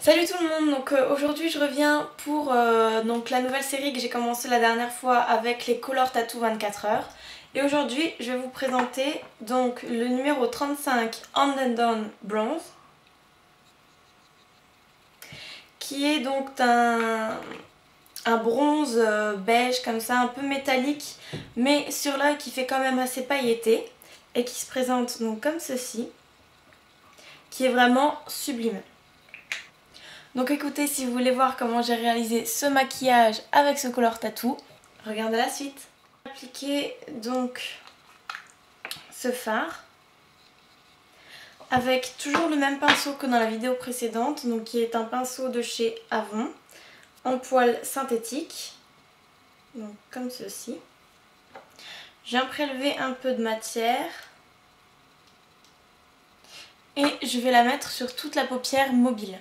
Salut tout le monde, donc aujourd'hui je reviens pour donc la nouvelle série que j'ai commencé la dernière fois avec les Color Tattoo 24 heures. Et aujourd'hui je vais vous présenter donc le numéro 35 Hand and Down Bronze, qui est donc un bronze beige comme ça, un peu métallique, mais sur l'œil qui fait quand même assez pailleté et qui se présente donc comme ceci, qui est vraiment sublime. Donc écoutez, si vous voulez voir comment j'ai réalisé ce maquillage avec ce Color Tattoo, regardez la suite. Appliquer donc ce fard avec toujours le même pinceau que dans la vidéo précédente, donc qui est un pinceau de chez Avon en poil synthétique, donc comme ceci. Je viens prélever un peu de matière et je vais la mettre sur toute la paupière mobile.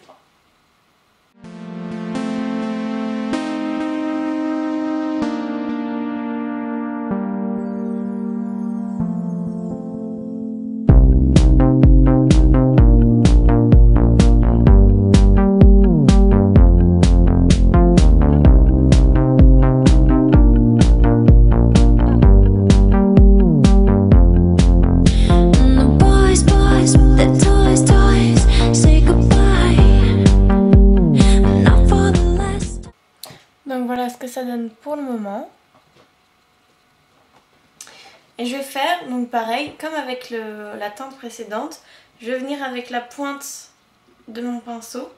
Donc voilà ce que ça donne pour le moment. Et je vais faire donc pareil comme avec la teinte précédente. Je vais venir avec la pointe de mon pinceau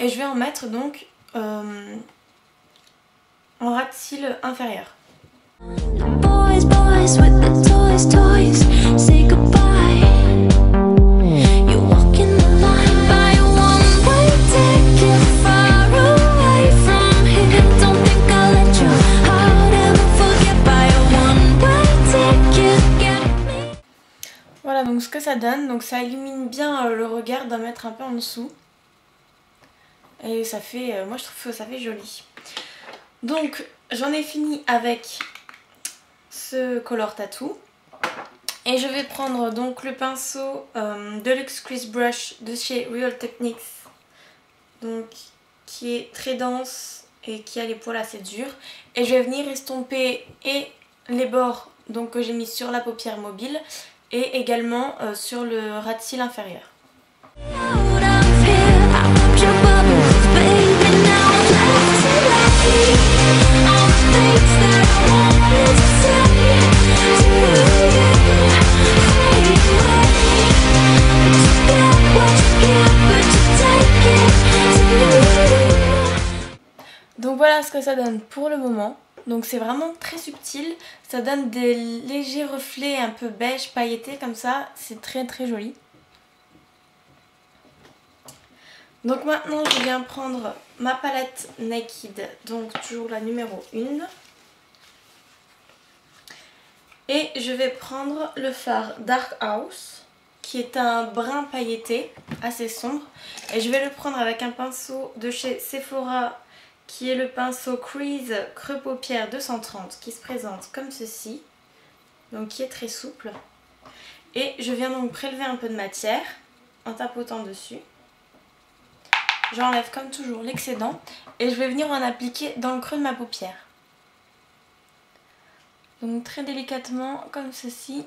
et je vais en mettre donc en ras de cils inférieur. Voilà donc ce que ça donne, donc ça illumine bien le regard d'en mettre un peu en dessous. Et ça fait, moi je trouve que ça fait joli. Donc j'en ai fini avec ce Color Tattoo. Et je vais prendre donc le pinceau Deluxe Crease Brush de chez Real Techniques. Donc qui est très dense et qui a les poils assez durs. Et je vais venir estomper et les bords donc, que j'ai mis sur la paupière mobile et également sur le ras de cils inférieur. Donc voilà ce que ça donne pour le moment. Donc c'est vraiment très subtil, ça donne des légers reflets un peu beige pailletés comme ça, c'est très très joli. Donc maintenant je viens prendre ma palette Naked, donc toujours la numéro 1. Et je vais prendre le fard Dark House, qui est un brun pailleté, assez sombre. Et je vais le prendre avec un pinceau de chez Sephora, qui est le pinceau Crease Creux Paupières 230, qui se présente comme ceci, donc qui est très souple. Et je viens donc prélever un peu de matière en tapotant dessus. J'enlève comme toujours l'excédent et je vais venir en appliquer dans le creux de ma paupière. Donc très délicatement comme ceci,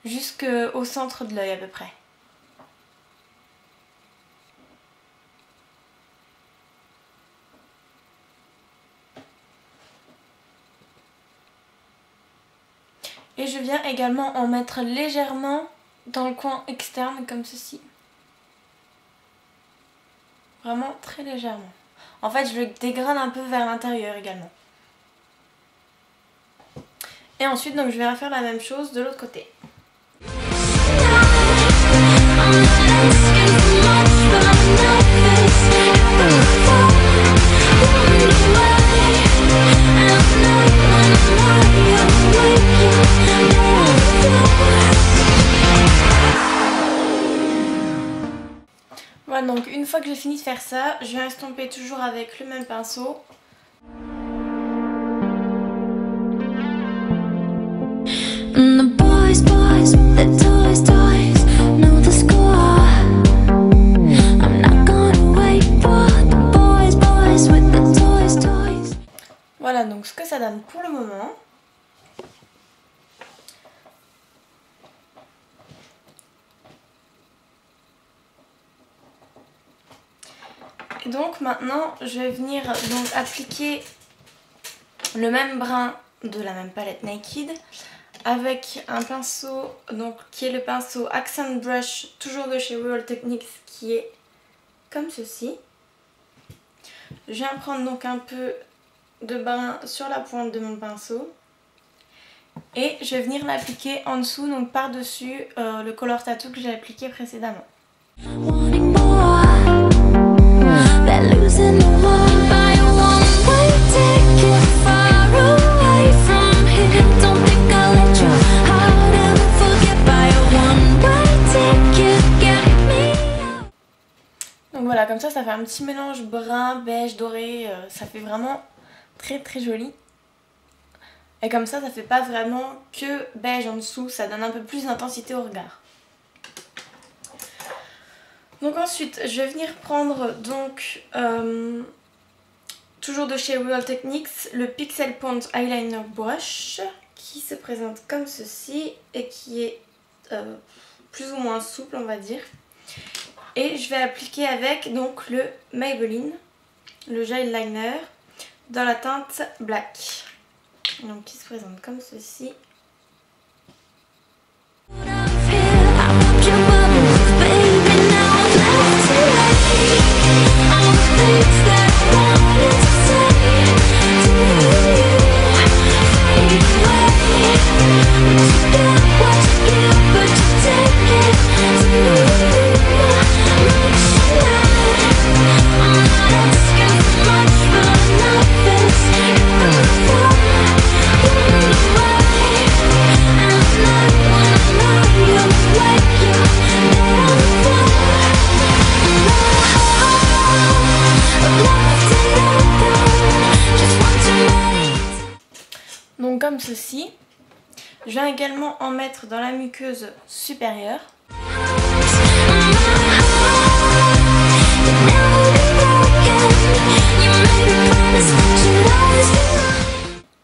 jusqu'au centre de l'œil à peu près. Et je viens également en mettre légèrement dans le coin externe comme ceci. Vraiment très légèrement. En fait je le dégrade un peu vers l'intérieur également. Et ensuite donc je vais refaire la même chose de l'autre côté. Voilà, donc une fois que j'ai fini de faire ça, je vais estomper toujours avec le même pinceau. The toys, toys, know the score. I'm Et donc maintenant je vais venir donc appliquer le même brin de la même palette Naked avec un pinceau donc, qui est le pinceau Accent Brush, toujours de chez Real Techniques, qui est comme ceci. Je viens prendre donc un peu de brin sur la pointe de mon pinceau et je vais venir l'appliquer en dessous, donc par-dessus le color tattoo que j'ai appliqué précédemment. Donc voilà, comme ça fait un petit mélange brun, beige, doré, ça fait vraiment très très joli. Et comme ça fait pas vraiment que beige en dessous, ça donne un peu plus d'intensité au regard. Donc ensuite, je vais venir prendre donc toujours de chez Real Techniques, le Pixel Point Eyeliner Brush qui se présente comme ceci et qui est plus ou moins souple, on va dire. Et je vais appliquer avec donc le Maybelline, le gel liner dans la teinte Black. Donc qui se présente comme ceci. Donc comme ceci. Je viens également en mettre dans la muqueuse supérieure.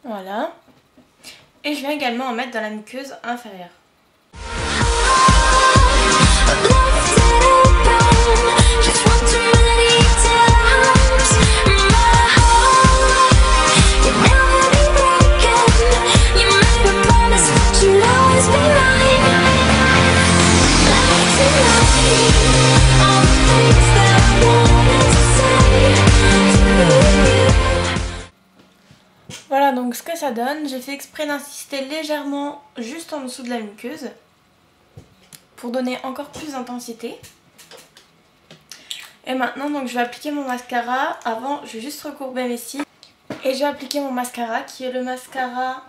Voilà. Et je viens également en mettre dans la muqueuse inférieure. Voilà donc ce que ça donne. J'ai fait exprès d'insister légèrement juste en dessous de la muqueuse pour donner encore plus d'intensité. Et maintenant donc je vais appliquer mon mascara. Avant je vais juste recourber mes cils et je vais appliquer mon mascara qui est le mascara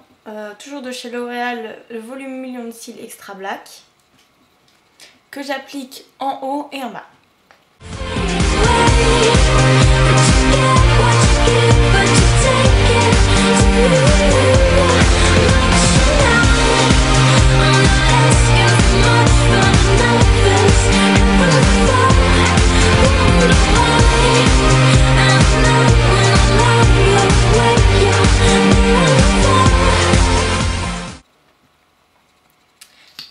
toujours de chez L'Oréal, le volume million de cils extra black, que j'applique en haut et en bas.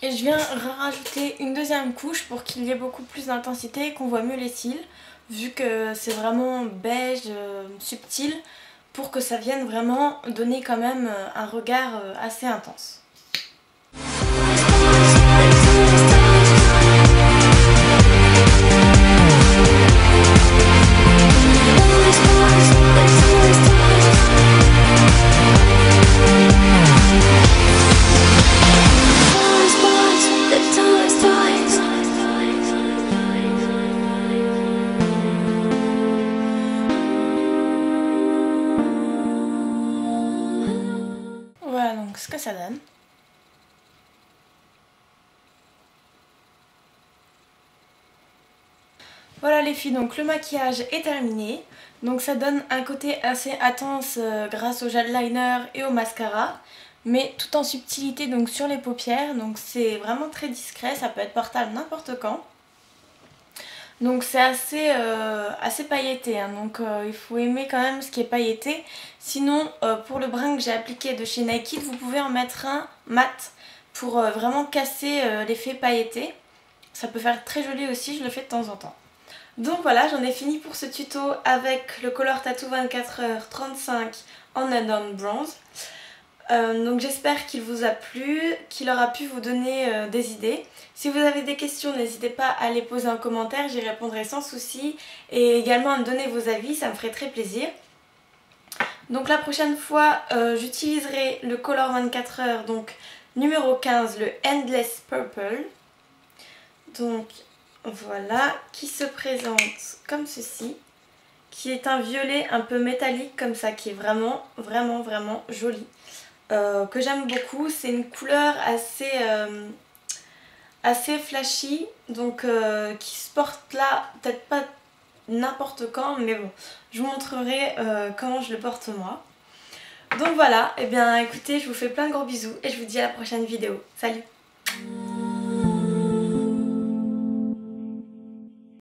Et je viens rajouter une deuxième couche pour qu'il y ait beaucoup plus d'intensité et qu'on voit mieux les cils, vu que c'est vraiment beige, subtil, pour que ça vienne vraiment donner quand même un regard assez intense. Voilà donc ce que ça donne. Voilà les filles, donc le maquillage est terminé. Donc ça donne un côté assez intense grâce au gel liner et au mascara, mais tout en subtilité donc sur les paupières. Donc c'est vraiment très discret, ça peut être portable n'importe quand. Donc c'est assez pailleté, hein. Donc il faut aimer quand même ce qui est pailleté. Sinon pour le brin que j'ai appliqué de chez Naked, vous pouvez en mettre un mat pour vraiment casser l'effet pailleté. Ça peut faire très joli aussi, je le fais de temps en temps. Donc voilà, j'en ai fini pour ce tuto avec le Color Tattoo 24h 35 en Unknown Bronze. Donc j'espère qu'il vous a plu, qu'il aura pu vous donner des idées. Si vous avez des questions, n'hésitez pas à les poser en commentaire, j'y répondrai sans souci. Et également à me donner vos avis, ça me ferait très plaisir. Donc la prochaine fois, j'utiliserai le Color 24h, donc numéro 15, le Endless Purple. Donc voilà, qui se présente comme ceci. Qui est un violet un peu métallique comme ça, qui est vraiment joli. Que j'aime beaucoup, c'est une couleur assez flashy, donc qui se porte là, peut-être pas n'importe quand, mais bon, je vous montrerai comment je le porte moi. Donc voilà, et bien écoutez, je vous fais plein de gros bisous et je vous dis à la prochaine vidéo. Salut!